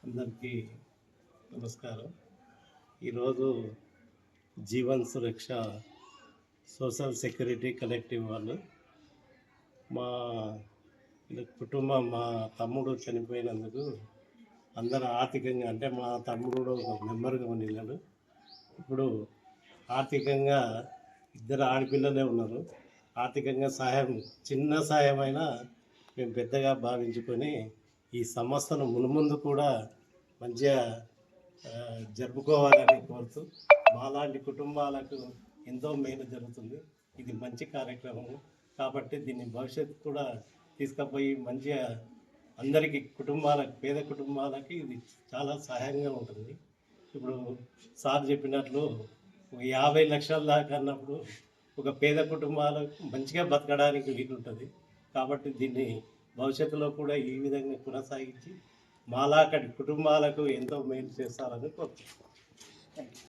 అందరికీ నమస్కారం. ఈరోజు జీవన్ సురక్ష సోషల్ సెక్యూరిటీ కలెక్టివ్ వాళ్ళు మా కుటుంబం, మా తమ్ముడు చనిపోయినందుకు అందరూ ఆర్థికంగా, అంటే మా తమ్ముడు కూడా ఒక మెంబర్గా ఉన్నాడు. ఇప్పుడు ఆర్థికంగా ఇద్దరు ఆడపిల్లలే ఉన్నారు. ఆర్థికంగా సహాయం, చిన్న సహాయమైనా మేము పెద్దగా భావించుకొని ఈ సంస్థను మునుముందు కూడా మంచిగా జరుపుకోవాలని కోరుతూ, మాలాంటి కుటుంబాలకు ఎంతో మేలు జరుగుతుంది. ఇది మంచి కార్యక్రమం కాబట్టి దీన్ని భవిష్యత్తు కూడా తీసుకుపోయి మంచిగా అందరికీ కుటుంబాలకు, పేద కుటుంబాలకి ఇది చాలా సహాయంగా ఉంటుంది. ఇప్పుడు సార్ చెప్పినట్లు 50 లక్షల దాకా అన్నప్పుడు ఒక పేద కుటుంబాలకు మంచిగా బతకడానికి వీలుంటుంది. కాబట్టి దీన్ని భవిష్యత్తులో కూడా ఈ విధంగా కొనసాగించి మాలాంటి కుటుంబాలకు ఎంతో మేలు చేస్తారని కోరుతున్నాను.